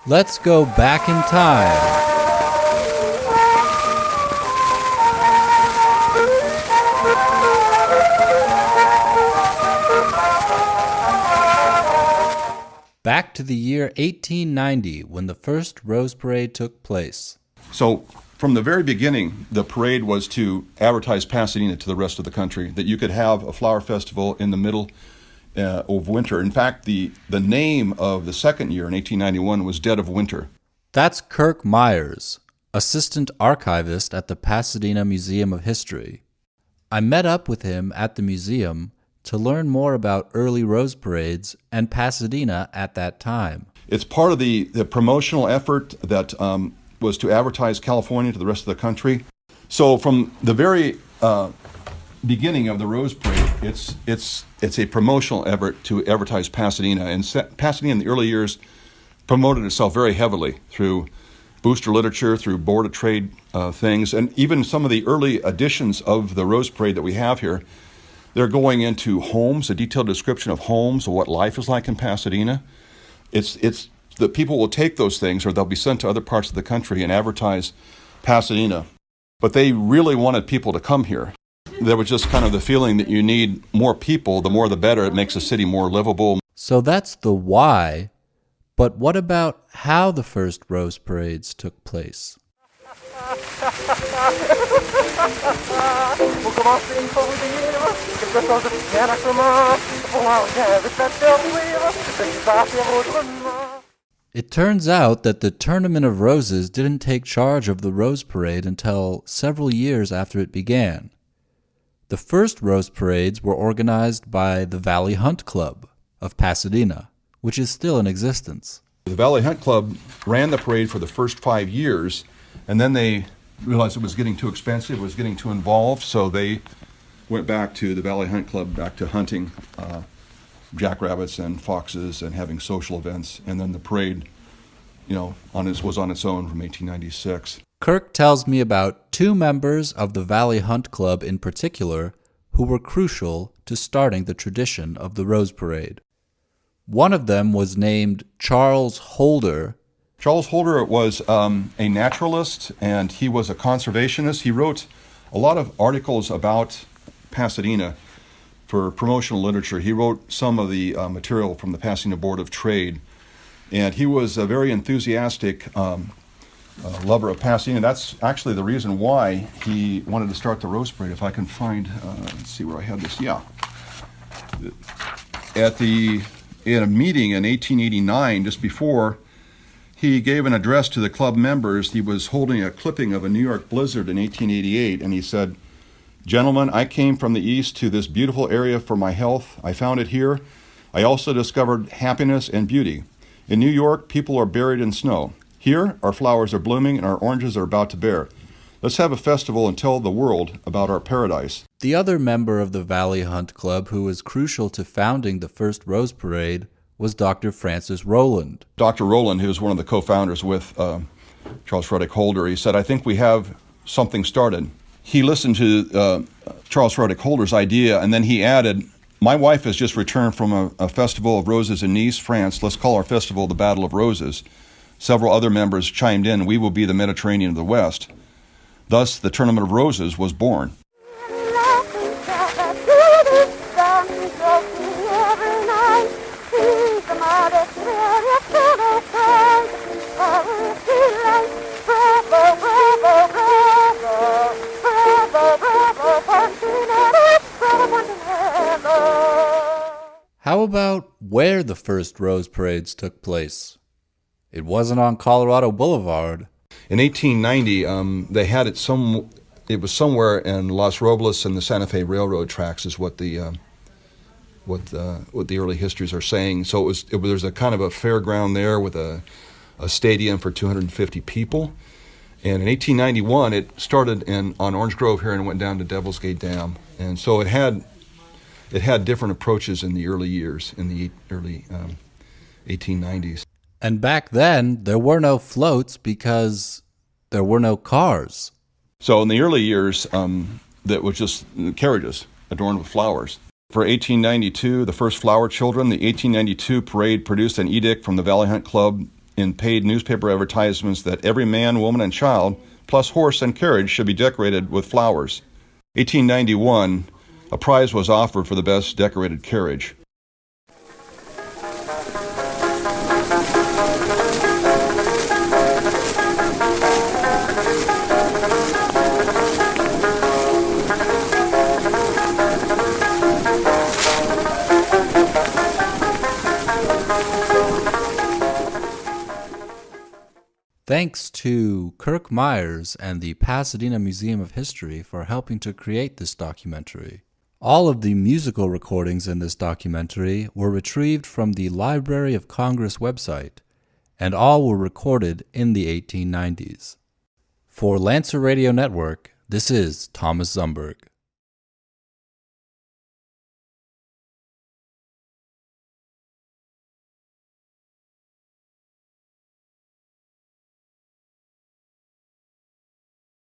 Let's go back in time. Back to the year 1890 when the first Rose Parade took place. So from the very beginning, the parade was to advertise Pasadena to the rest of the country, that you could have a flower festival in the middle of winter. In fact, the name of the second year in 1891 was Dead of Winter. That's Kirk Myers, assistant archivist at the Pasadena Museum of History. I met up with him at the museum to learn more about early Rose Parades and Pasadena at that time. It's part of the promotional effort that was to advertise California to the rest of the country. So from the very beginning of the Rose Parade, it's a promotional effort to advertise Pasadena. And Pasadena in the early years promoted itself very heavily through booster literature, through Board of Trade things, and even some of the early editions of the Rose Parade that we have here, they're going into homes, a detailed description of homes, of what life is like in Pasadena. It's the people will take those things, or they'll be sent to other parts of the country and advertise Pasadena. But they really wanted people to come here. There was just kind of the feeling that you need more people, the more the better. It makes the city more livable. So that's the why, but what about how the first Rose Parades took place? It turns out that the Tournament of Roses didn't take charge of the Rose Parade until several years after it began. The first Rose Parades were organized by the Valley Hunt Club of Pasadena, which is still in existence. The Valley Hunt Club ran the parade for the first 5 years, and then they realized it was getting too expensive, it was getting too involved, so they went back to the Valley Hunt Club, back to hunting jackrabbits and foxes and having social events. And then the parade, was on its own from 1896. Kirk tells me about two members of the Valley Hunt Club in particular who were crucial to starting the tradition of the Rose Parade. One of them was named Charles Holder. Charles Holder was a naturalist, and he was a conservationist. He wrote a lot of articles about Pasadena for promotional literature. He wrote some of the material from the Pasadena Board of Trade, and he was a very enthusiastic lover of Pasadena. That's actually the reason why he wanted to start the Rose Parade. If I can find, let's see where I had this. Yeah, in a meeting in 1889, just before he gave an address to the club members, he was holding a clipping of a New York blizzard in 1888, and he said, "Gentlemen, I came from the east to this beautiful area for my health. I found it here. I also discovered happiness and beauty. In New York, people are buried in snow. Here, our flowers are blooming and our oranges are about to bear. Let's have a festival and tell the world about our paradise." The other member of the Valley Hunt Club who was crucial to founding the first Rose Parade was Dr. Francis Rowland. Dr. Rowland, who was one of the co-founders with Charles Frederick Holder, he said, "I think we have something started." He listened to Charles Frederick Holder's idea, and then he added, "My wife has just returned from a festival of roses in Nice, France. Let's call our festival the Battle of Roses." Several other members chimed in, "We will be the Mediterranean of the West." Thus, the Tournament of Roses was born. How about where the first Rose Parades took place? It wasn't on Colorado Boulevard. In 1890, they had it it was somewhere in Los Robles and the Santa Fe Railroad tracks, is what the early histories are saying. So there's a kind of a fairground there with a stadium for 250 people. And in 1891, it started on Orange Grove here and went down to Devil's Gate Dam. And so it had different approaches in the early years, in the early 1890s. And back then, there were no floats because there were no cars. So in the early years, that was just carriages adorned with flowers. For 1892, the first Flower Children, the 1892 parade produced an edict from the Valley Hunt Club in paid newspaper advertisements that every man, woman, and child, plus horse and carriage, should be decorated with flowers. 1891, a prize was offered for the best decorated carriage. Thanks to Kirk Myers and the Pasadena Museum of History for helping to create this documentary. All of the musical recordings in this documentary were retrieved from the Library of Congress website, and all were recorded in the 1890s. For Lancer Radio Network, this is Thomas Zumberg.